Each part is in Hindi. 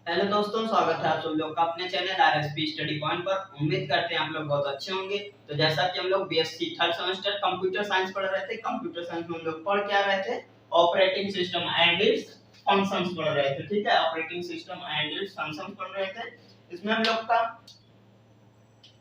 हेलो दोस्तों, स्वागत है आप सब लोग का अपने चैनल आरएसपी स्टडी पॉइंट पर। उम्मीद करते हैं आप लोग बहुत अच्छे होंगे। तो जैसा कि हम लोग BSc third semester computer science पढ़ रहे थे, कंप्यूटर साइंस में हम लोग पढ़ क्या रहे थे, operating system and it's functions पढ़ रहे थे। ठीक है, operating system and it's functions पढ़ रहे थे। इसमें हम लोग का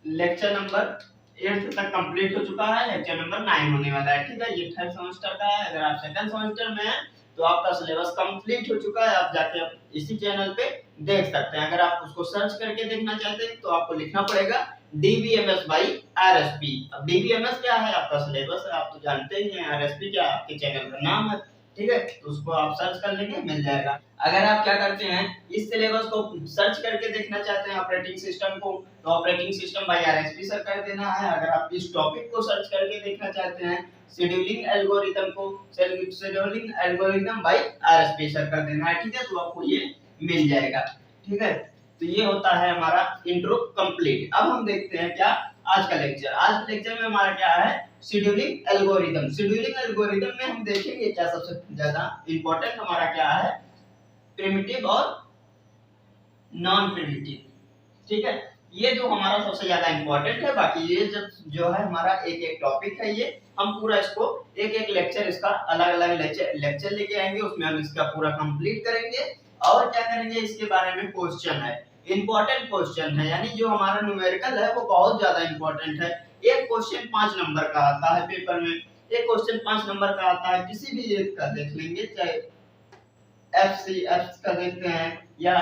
लेक्चर नंबर 8 तक कंप्लीट हो चुका है, लेक्चर नंबर 9 होने वाला है। ठीक है, ये थर्ड सेमेस्टर का है। अगर आप सेकंड सेमेस्टर में हैं तो आपका सिलेबस कंप्लीट हो चुका है। आप जाके इसी चैनल पे देख सकते हैं। अगर आप उसको सर्च करके देखना चाहते हैं तो आपको लिखना पड़ेगा डीबीएमएस बाई आरएसपी। अब डीबीएमएस क्या है, आपका सिलेबस है, आप तो जानते ही हैं। आरएसपी क्या है, आपके चैनल का नाम है। ठीक है, तो उसको आप सर्च कर लेंगे, मिल जाएगा। अगर आप क्या करते हैं, इस सिलेबस को सर्च करके देखना चाहते हैं ऑपरेटिंग सिस्टम को, तो operating system by RSP sir कर देना है। अगर आप इस टॉपिक को सर्च करके देखना चाहते हैं शेड्यूलिंग एल्गोरिथम को, scheduling algorithm by RSP sir कर देना है। ठीक है, तो आपको ये मिल जाएगा। ठीक है, तो ये होता है हमारा इंट्रो कंप्लीट। अब हम देखते हैं क्या आज का लेक्चर। आज के लेक्चर में हमारा क्या है, शेड्यूलिंग एल्गोरिथम। शेड्यूलिंग एल्गोरिथम में हम देखेंगे क्या सबसे ज्यादा इंपॉर्टेंट हमारा क्या है, प्रिमिटिव और नॉन प्रिमिटिव। ठीक है, ये जो हमारा सबसे ज्यादा इंपॉर्टेंट है। बाकी ये जो है हमारा एक एक टॉपिक है, ये हम पूरा इसको एक एक लेक्चर इसका अलग अलग लेक्चर लेके आएंगे, उसमें हम इसका पूरा कंप्लीट करेंगे। और क्या करेंगे, इसके बारे में क्वेश्चन है, इंपॉर्टेंट क्वेश्चन है, यानी जो हमारा न्यूमेरिकल है वो बहुत ज्यादा इंपॉर्टेंट है। एक क्वेश्चन 5 नंबर का आता है पेपर में, एक क्वेश्चन 5 नंबर का आता है, किसी भी एक का देख लेंगे, चाहे एफ का देखते हैं या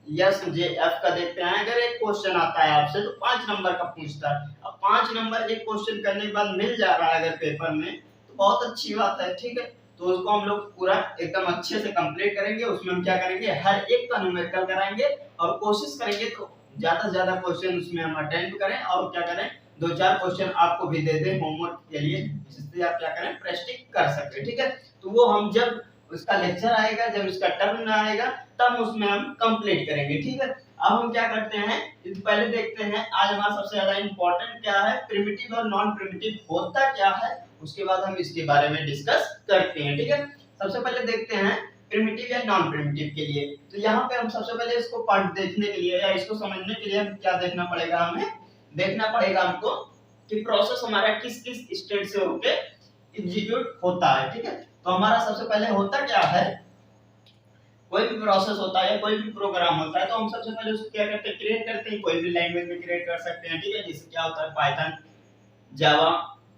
यस जे एफ का देखते हैं। अगर एक क्वेश्चन आता है आपसे तो 5 नंबर का पूछता है। अब 5 नंबर एक क्वेश्चन करने के बाद मिल जा रहा है अगर पेपर में, तो बहुत अच्छी बात है। ठीक है, तो उसको हम लोग पूरा एकदम अच्छे से कंप्लीट करेंगे। उसमें हम क्या करेंगे, हर एक का न्यूमेरिकल कराएंगे और कोशिश करेंगे तो ज्यादा से ज्यादा क्वेश्चन उसमें हम अटेम्प्ट करें, और क्या करें, 2-4 क्वेश्चन आपको भी दे दें होमवर्क के लिए, जिससे आप क्या करें, प्रैक्टिस कर सकते हैं। ठीक है, तो वो हम जब उसका लेक्चर आएगा, जब इसका टर्म आएगा, तब उसमें हम कंप्लीट करेंगे। ठीक है, अब हम क्या करते हैं, पहले देखते हैं आज हमारा सबसे ज्यादा इंपॉर्टेंट क्या है, प्रिमिटिव और नॉन प्रिमिटिव होता क्या है, उसके बाद हम इसके बारे में डिस्कस करते हैं। ठीक है, सबसे पहले देखते हैं प्रिमिटिव या नॉन प्रिमिटिव के लिए। तो यहाँ पे हम सबसे पहले इसको पार्ट देखने के लिए या इसको समझने के लिए हम क्या देखना पड़ेगा, हमें देखना पड़ेगा हमको कि प्रोसेस हमारा किस किस स्टेट से होके एग्जीक्यूट होता है। ठीक है, तो हमारा सबसे पहले होता क्या है, कोई भी प्रोसेस होता है, कोई भी प्रोग्राम होता है, तो हम सबसे पहले उसको क्या करते हैं, क्रिएट करते हैं। कोई भी लैंग्वेज में क्रिएट कर सकते हैं। ठीक है, जैसे क्या होता है पाइथन, जावा,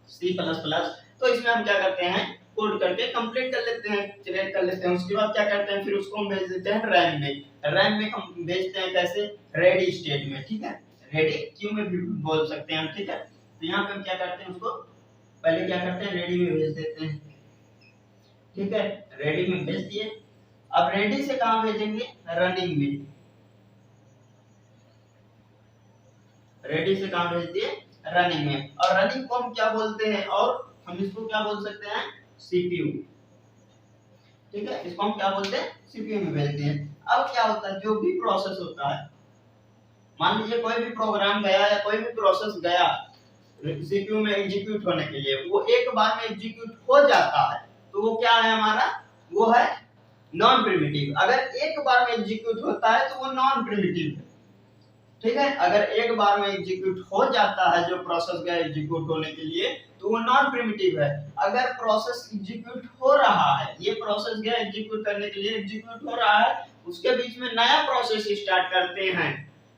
सी प्लस प्लस। तो इसमें हम क्या करते हैं, कोड करके कंप्लीट कर लेते हैं, क्रिएट कर लेते हैं। उसके बाद क्या करते हैं, फिर उसको हम भेज देते हैं रैम में। रैम में हम भेजते हैं कैसे, रेडी स्टेट में। ठीक है, रेडी क्यू में भी बोल सकते हैं हम। ठीक है, तो यहाँ पे हम क्या करते हैं, उसको पहले क्या करते हैं, रेडी में भेज देते हैं। ठीक है, रेडी में भेज दिए। अब रेडी से कहां भेजेंगे, रनिंग में। रेडी से कहां भेज दिए, रनिंग में। और रनिंग को हम क्या बोलते हैं, और हम इसको क्या बोल सकते हैं, सीपीयू। ठीक है, इसको हम क्या बोलते हैं, सीपीयू में भेजते हैं। अब क्या होता है, जो भी प्रोसेस होता है, मान लीजिए कोई भी प्रोग्राम गया या कोई भी प्रोसेस गया सीपीयू में एग्जीक्यूट होने के लिए, वो एक बार में एग्जीक्यूट हो जाता है, तो वो क्या है हमारा, वो है नॉन प्रिमिटिव। अगर एक बार में एग्जीक्यूट होता है तो वो नॉन प्रिमिटिव है। ठीक है, अगर एक बार में एग्जीक्यूट हो जाता है जो प्रोसेस गया एग्जीक्यूट होने के लिए, तो वो नॉन प्रिमिटिव है। अगर प्रोसेस एग्जीक्यूट हो रहा है, ये प्रोसेस गया एग्जीक्यूट करने के लिए, एग्जीक्यूट हो रहा है, उसके बीच में नया प्रोसेस स्टार्ट करते हैं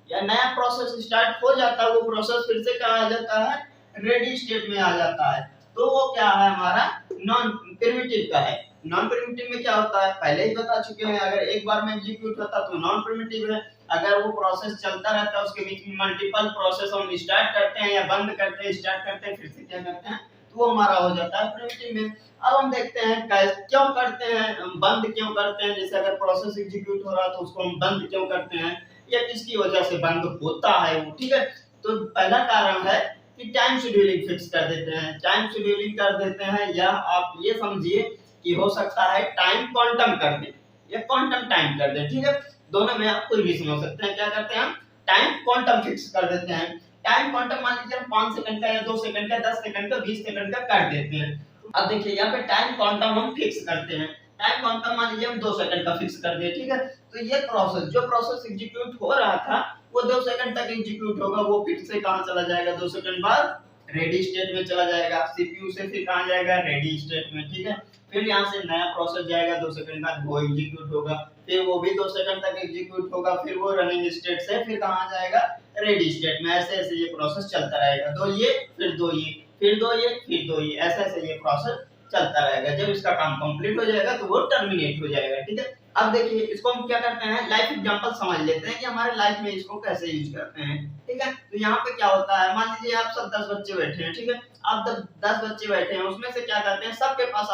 या नया प्रोसेस स्टार्ट हो जाता है, वो प्रोसेस फिर से क्या आ जाता है, रेडी स्टेट में आ जाता है, तो वो क्या है हमारा नॉन प्रिमिटिव का है। नॉन प्रिमिटिव में क्या होता है, पहले ही बता चुके हैं, अगर एक बार में एग्जीक्यूट होता तो नॉन प्रिमिटिव है। अगर वो प्रोसेस चलता रहता है, उसके बीच में मल्टीपल प्रोसेस हम स्टार्ट करते हैं या बंद करते हैं, स्टार्ट करते हैं फिर से क्या करते हैं, तो वो हमारा हो जाता है प्रिमिटिव में। अब हम देखते हैं क्यों करते हैं, हम बंद क्यों करते हैं। जैसे अगर प्रोसेस एग्जीक्यूट हो रहा है तो उसको हम बंद क्यों करते हैं, या किसकी वजह से बंद होता है वो। ठीक है, तो पहला कारण है कि टाइम शेड्यूलिंग फिक्स कर देते हैं, टाइम शेड्यूलिंग कर देते हैं, या आप ये समझिए कि हो सकता है टाइम क्वांटम कर दें या क्वांटम टाइम कर दें। ठीक है, दोनों में आप कोई भी समझ सकते हैं। क्या करते हैं, हम टाइम क्वांटम फिक्स कर देते हैं। टाइम क्वांटम मान लीजिए हम 5 सेकंड का या 2 सेकंड का, 10 सेकंड का, 20 सेकंड का कर देते हैं। अब देखिए यहाँ पे टाइम क्वांटम हम फिक्स करते हैं। टाइम क्वांटम मान लीजिए हम 2 सेकंड का फिक्स कर दिए, ठीक है। तो ये प्रोसेस जो प्रोसेस एग्जीक्यूट हो रहा था वो 2 सेकंड तक एग्जीक्यूट होगा, वो फिर से कहां चला जाएगा, 2 सेकंड बाद रेडी स्टेट में चला जाएगा, सीपीयू से फिर कहां जाएगा, रेडी स्टेट में, ठीक है। फिर यहां से नया प्रोसेस जाएगा, 2 सेकंड बाद वो एग्जीक्यूट होगा, फिर वो भी 2 सेकंड तक एग्जीक्यूट होगा, फिर वो रनिंग स्टेट से फिर कहां जाएगा, रेडी स्टेट में। ऐसे ऐसे ये प्रोसेस चलता रहेगा, दो ये फिर दो ये फिर दो ये फिर दो ये, ऐसे ऐसे ये प्रोसेस चलता रहेगा। जब इसका काम कंप्लीट हो जाएगा तो वो टर्मिनेट हो जाएगा, ठीक है। अब देखिए इसको हम क्या करते हैं, लाइफ एग्जांपल समझ लेते हैं कि हमारे लाइफ में इसको कैसे यूज करते हैं, ठीक है। तो यहाँ पे क्या होता है, मान लीजिए आप सब 10 बच्चे बैठे हैं, ठीक है। आप 10 बच्चे बैठे हैं, उसमें से क्या करते हैं, सबके पास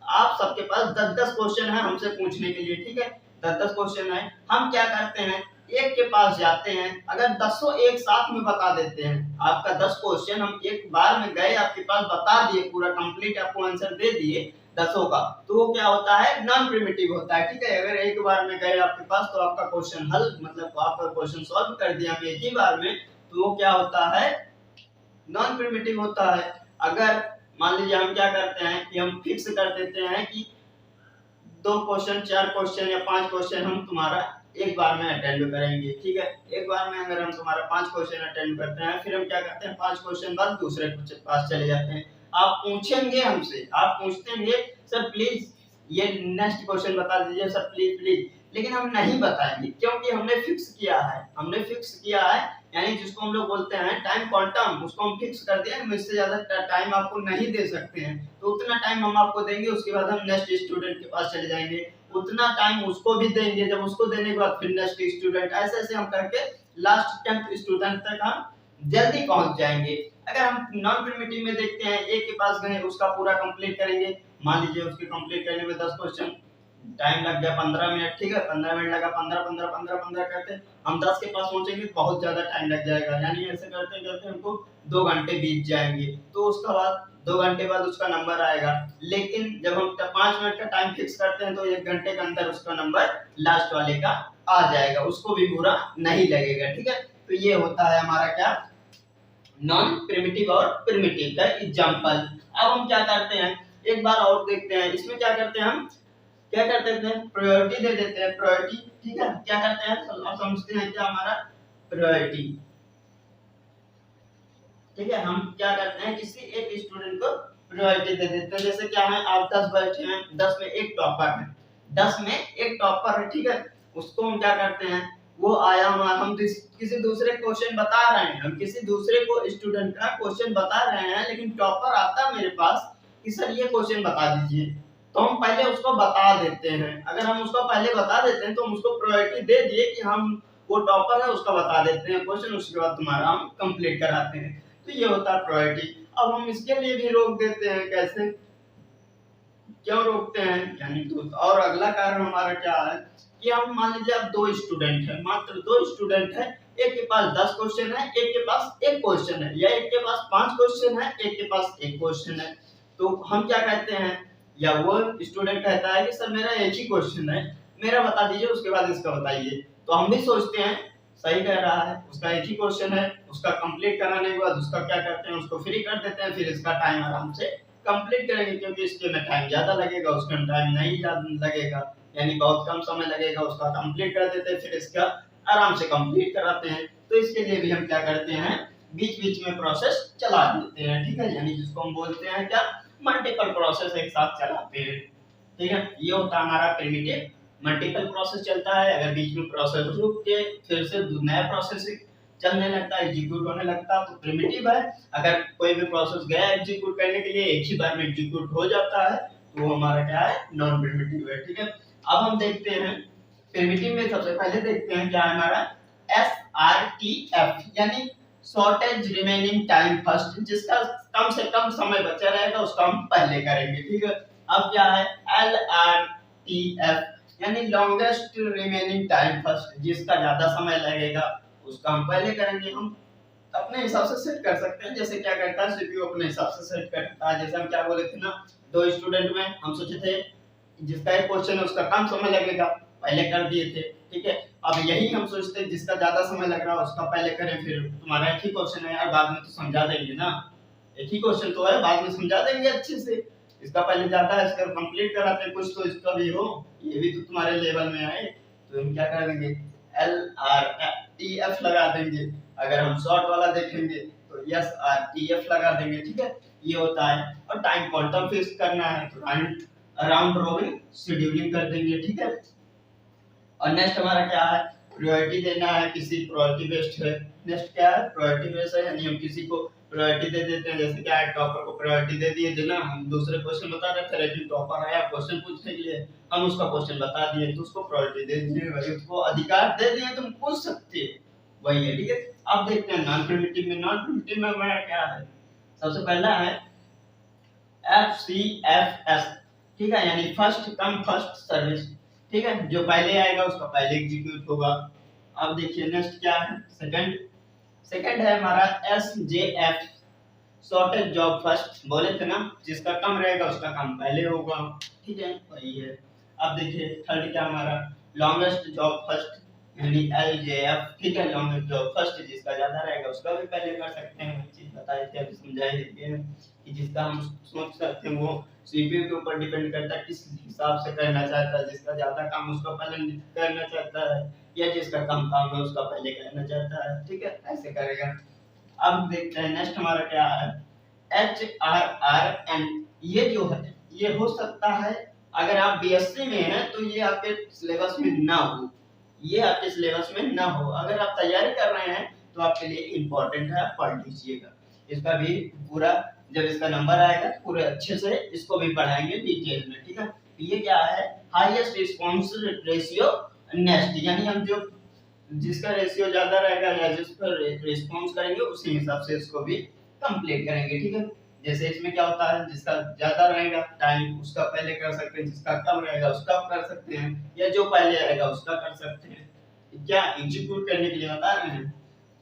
आप सबके पास 10-10 क्वेश्चन है हमसे पूछने के लिए, ठीक है। 10-10 क्वेश्चन है, हम क्या करते हैं, एक के पास जाते हैं, अगर 10 एक साथ में बता देते हैं, आपका 10 क्वेश्चन हम एक बार में गए आपके पास बता दिए, पूरा कंप्लीट आपको आंसर दे दिए 10 का, तो वो क्या होता है, नॉन प्रिमिटिव होता है, ठीक है। अगर एक बार में गए आपके पास तो आपका क्वेश्चन हल, मतलब आपका क्वेश्चन सॉल्व कर दिया हम एक ही बार में, तो वो क्या होता है, नॉन प्रिमिटिव होता है। अगर मान लीजिए हम क्या करते हैं कि हम फिक्स कर देते हैं कि 2 क्वेश्चन 4 क्वेश्चन या 5 क्वेश्चन हम तुम्हारा एक बार में अटेंड करेंगे, ठीक है। एक बार में अगर हम तुम्हारा 5 क्वेश्चन अटेंड करते हैं, फिर हम क्या करते हैं, 5 क्वेश्चन बाद दूसरे के पास चले जाते हैं। आप पूछेंगे हमसे, आप पूछतेंगे सर प्लीज ये नेक्स्ट क्वेश्चन बता दीजिए सर प्लीज प्लीज, लेकिन हम नहीं बताएंगे क्योंकि हमने फिक्स किया है, यानी जिसको हम लोग बोलते हैं टाइम क्वांटम, उसको हम फिक्स कर दिया, हम इससे ज्यादा टाइम आपको नहीं दे सकते हैं, तो उतना टाइम हम आपको देंगे, उसके बाद हम नेक्स्ट स्टूडेंट के पास चले जाएंगे, उतना टाइम उसको भी देंगे, जब उसको देने के बाद फिर नेक्स्ट स्टूडेंट, ऐसे ऐसे हम करके लास्ट 10th स्टूडेंट तक हम जल्दी पहुंच जाएंगे। अगर हम नॉन प्रिमिटिव में देखते हैं, एक के पास गए उसका पूरा कंप्लीट करेंगे, मान लीजिए उसके कंप्लीट करने में 10 क्वेश्चन टाइम लग गया 15 मिनट, ठीक है। 15 मिनट लगा, 15 करते हम 10 के पास पहुंचेंगे, बहुत ज्यादा टाइम लग जाएगा, यानी ऐसे करते करते हमको 2 घंटे बीत जाएंगे, तो उसका बाद 2 घंटे बाद उसका नंबर आएगा। लेकिन जब हम 5 मिनट का टाइम फिक्स करते हैं तो 1 घंटे के अंदर उसका नंबर लास्ट वाले का आ जाएगा, उसको भी बुरा नहीं लगेगा, ठीक है। तो ये होता है हमारा क्या, नॉन प्रिमिटिव और प्रिमिटिव का एग्जांपल। अब हम क्या करते हैं, एक बार और देखते हैं, इसमें क्या करते हैं, हम क्या करते हैं, प्रायोरिटी दे देते हैं, प्रायोरिटी, ठीक है। क्या करते हैं, अब समझते हैं क्या हमारा प्रायोरिटी, ठीक है। हम क्या करते हैं, किसी एक स्टूडेंट को प्रायोरिटी दे देते हैं, जैसे क्या है, आप 10 बैठे हैं, 10 में एक टॉपर है, 10 में एक टॉपर है, ठीक है। उसको हम क्या करते हैं, वो आया, हम किसी दूसरे क्वेश्चन बता रहे हैं, हम किसी दूसरे को स्टूडेंट का क्वेश्चन बता रहे हैं, लेकिन टॉपर आता मेरे पास कि सर ये क्वेश्चन बता दीजिए, तो हम पहले उसको बता देते हैं। अगर हम उसको पहले बता देते हैं तो हम उसको प्रायोरिटी दे दिए कि हम वो टॉपर है उसका बता देते हैं क्वेश्चन, उसके बाद तुम्हारा हम कंप्लीट कराते हैं, तो ये होता है प्रायोरिटी। अब हम इसके लिए भी रोक देते हैं, कैसे, क्यों रोकते हैं, यानी और अगला कारण हमारा क्या है कि हम मान लीजिए अब 2 स्टूडेंट है, मात्र 2 स्टूडेंट है, एक के पास 10 क्वेश्चन है, एक के पास 1 क्वेश्चन है, या एक के पास 5 क्वेश्चन है, एक के पास 1 क्वेश्चन है, तो हम क्या कहते हैं, या वो स्टूडेंट कहता है कि सर मेरा एक ही क्वेश्चन है, मेरा बता दीजिए, उसके बाद इसका बताइए, तो हम भी सोचते हैं सही कह रहा है, उसका एक ही क्वेश्चन है, उसका कंप्लीट कराने के बाद उसका क्या करते हैं, उसको फ्री कर देते हैं, फिर इसका टाइम आराम से कंप्लीट करेंगे, क्योंकि इसके में टाइम ज्यादा लगेगा, उसका टाइम नहीं ज्यादा लगेगा, यानी बहुत कम समय लगेगा, उसका कंप्लीट कर देते हैं, फिर इसका आराम से कंप्लीट कराते हैं। तो इसके लिए भी हम क्या करते हैं, बीच बीच में प्रोसेस चला देते हैं, ठीक है, यानी जिसको हम बोलते हैं क्या, मल्टीपल प्रोसेस एक साथ चलाते हैं, ठीक है। ये होता है हमारा प्रिमिटिव, मल्टीपल प्रोसेस चलता है, अगर बीच में प्रोसेस रुक के फिर से नया प्रोसेस चलने लगता है, एग्जीक्यूट होने लगता है, तो प्रिमिटिव है। अगर कोई भी प्रोसेस गया एग्जीक्यूट करने के लिए, एक ही बार में एग्जीक्यूट हो जाता है, तो वो हमारा क्या है, नॉन प्रिमिटिव है, ठीक है। अब हम देखते हैं प्रिमिटिव में, सबसे पहले देखते हैं क्या है हमारा SRTF, यानी शॉर्टेज रिमेनिंग टाइम फर्स्ट, जिसका कम से कम समय बचा रहेगा उसका हम पहले करेंगे, ठीक है। अब क्या है LRTF, यानी लॉन्गेस्ट रिमेनिंग टाइम फर्स्ट, जिसका ज्यादा समय लगेगा उसका हम पहले करेंगे। हम अपने हिसाब से सेट कर सकते हैं, जैसे क्या करता है सीपीयू अपने हिसाब से सेट करता है, जैसे हम क्या बोले थे ना, 2 स्टूडेंट में हम सोचे थे जिसका एक क्वेश्चन है उसका कम समय लगेगा, पहले कर दिए थे, ठीक है। अब यही हम सोचते हैं जिसका ज्यादा समय लग रहा है उसका पहले करें, फिर तुम्हारा एक ही क्वेश्चन है यार, बाद में तो समझा देंगे ना, एक ही क्वेश्चन तो है, बाद में समझा देंगे अच्छे से, इसका पहले जाता है, इसका कंप्लीट कराते हैं कुछ तो इसका भी हो, ये भी तो तुम्हारे लेवल में आए। तो हम क्या कर देंगे, LRTF लगा देंगे। अगर हम शॉर्ट वाला देखेंगे तो SRTF लगा देंगे, ठीक है। ये होता है। और टाइम क्वांटम फिक्स करना है तो राउंड रॉबिन शेड्यूलिंग कर देंगे, ठीक है। और नेक्स्ट हमारा क्या है, प्रायोरिटी देना है, किसी प्रायोरिटी बेस्ड है। नेक्स्ट क्या है, प्रायोरिटी बेस्ड है, यानी हम किसी को प्रायोरिटी दे देते हैं। जैसे क्या है, टॉपर को प्रायोरिटी दे दिए थे ना, हम दूसरे क्वेश्चन बता रहे थे लेकिन टॉपर आया क्वेश्चन पूछने के लिए, हम उसका क्वेश्चन बता दिए तो उसको प्रायोरिटी दे दिए, भाई उसको अधिकार दे दिए, तुम पूछ सकते हो, वही है, ठीक है। अब देखते हैं नॉन प्रिमिटिव में। नॉन प्रिमिटिव में हमारा क्या है, सबसे पहला है FCFS, ठीक है, यानी फर्स्ट कम फर्स्ट सर्विस, ठीक है। जो पहले आएगा उसका पहले एग्जीक्यूट होगा। अब देखिए नेक्स्ट क्या है, सेकंड है हमारा SJF, शॉर्टेज जॉब फर्स्ट, बोले थे ना, जिसका कम रहेगा उसका काम पहले होगा, ठीक है, वही है। अब देखिए थर्ड क्या हमारा, लॉन्गेस्ट जॉब फर्स्ट, यानी LJF, ठीक है। लॉन्गेस्ट जॉब फर्स्ट, जिसका ज्यादा रहेगा उसका भी पहले कर सकते हैं, चीज बताई थी अभी समझाई थी कि जिसका हम सोच सकते हैं वो सीपीयू के ऊपर डिपेंड करता है किस हिसाब से करना चाहता है, जिसका ज्यादा काम उसका पहले करना चाहता है या जिसका कम काम है उसका पहले करना चाहता है, ठीक है, ऐसे करेगा। अब देखते हैं नेक्स्ट हमारा क्या है, HRRN। ये जो है ये हो सकता है अगर आप बीएससी में हैं तो ये आपके सिलेबस में ना हो, ये आपके सिलेबस में ना हो। अगर आप तैयारी कर रहे हैं तो आपके लिए इम्पोर्टेंट है, पढ़ लीजिएगा इसका भी पूरा। जब इसका नंबर आएगा तो पूरे अच्छे से इसको भी पढ़ाएंगे डिटेल में, ठीक है। ये क्या है, हाईएस्ट रिस्पांस रेशियो नेक्स्ट, यानी हम जो जिसका रेशियो ज्यादा रहेगा या जिस पर रिस्पांस करेंगे उसी हिसाब से इसको भी कंप्लीट करेंगे, ठीक है। जैसे इसमें क्या होता है, जिसका ज्यादा रहेगा टाइम उसका पहले कर सकते हैं, जिसका कम रहेगा उसका कर सकते हैं, या जो पहले आएगा उसका कर सकते हैं। क्या एग्जीक्यूट करने के लिए बता रहे हैं।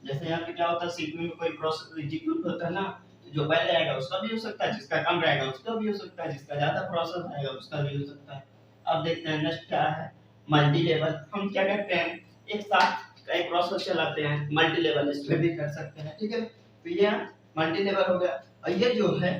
जैसे यहाँ पे क्या होता है, सीपीयू में कोई प्रोसेस एग्जीक्यूट होता है ना, तो जो पहले आएगा उसका भी हो सकता है, जिसका कम रहेगा उसका भी हो सकता है, जिसका ज्यादा प्रोसेस आएगा उसका भी हो सकता है। अब देखते हैं नेक्स्ट क्या है, मल्टी लेवल। हम क्या करते हैं, एक साथ कई प्रोसेस चलाते हैं, मल्टी लेवल इसमें भी कर सकते हैं, ठीक है। तो ये मल्टी लेवल हो गया। और ये जो है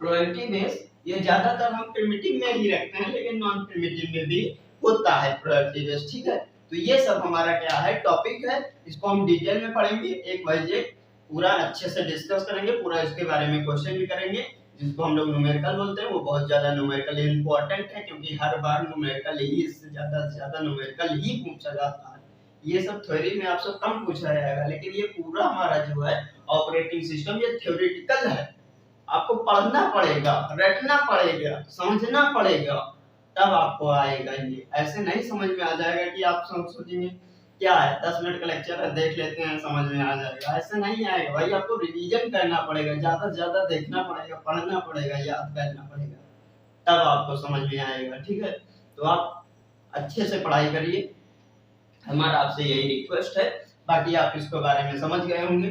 प्रायोरिटी बेस, ये ज्यादातर हम प्रिमिटिव में ही रखते हैं, लेकिन नॉन प्रिमिटिव में भी होता है प्रायोरिटी बेस, ठीक है। तो ये सब हमारा क्या है, टॉपिक है, इसको हम डिटेल में पढ़ेंगे, एक बाय एक पूरा अच्छे से डिस्कस करेंगे, पूरा इसके बारे में क्वेश्चन भी करेंगे, जिसको हम लोग न्यूमेरिकल बोलते हैं। वो बहुत ज्यादा न्यूमेरिकल इंपॉर्टेंट है, क्योंकि हर बार न्यूमेरिकल ही, इससे ज्यादा न्यूमेरिकल ही पूछा जाता है। ये सब थ्योरी में आपसे कम पूछा जाएगा, लेकिन ये पूरा हमारा जो है ऑपरेटिंग सिस्टम, ये थ्योरेटिकल है, आपको पढ़ना पड़ेगा, रटना पड़ेगा, समझना पड़ेगा, तब आपको आएगा। ये ऐसे नहीं समझ में आ जाएगा कि आप सोचेंगे क्या है, 10 मिनट का लेक्चर है, देख लेते हैं समझ में आ जाएगा, ऐसे नहीं आएगा भाई। आपको रिवीजन करना पड़ेगा, ज्यादा से ज्यादा देखना पड़ेगा, पढ़ना पड़ेगा, याद करना पड़ेगा, तब आपको समझ में आएगा, ठीक है। तो आप अच्छे से पढ़ाई करिए, हमारा आपसे यही रिक्वेस्ट है। बाकी आप इसके बारे में समझ गए होंगे,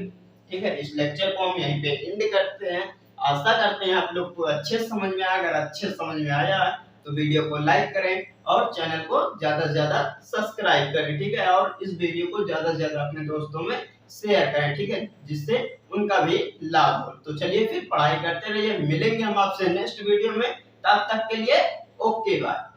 ठीक है। इस लेक्चर को हम यहीं पे एंड करते हैं। आशा करते हैं आप लोग को अच्छे समझ में आया। अगर अच्छे समझ में आया है तो वीडियो को लाइक करें और चैनल को ज्यादा से ज्यादा सब्सक्राइब करें, ठीक है। और इस वीडियो को ज्यादा से ज्यादा अपने दोस्तों में शेयर करें, ठीक है, जिससे उनका भी लाभ हो। तो चलिए फिर पढ़ाई करते रहिए, मिलेंगे हम आपसे नेक्स्ट वीडियो में, तब तक के लिए ओके बाय।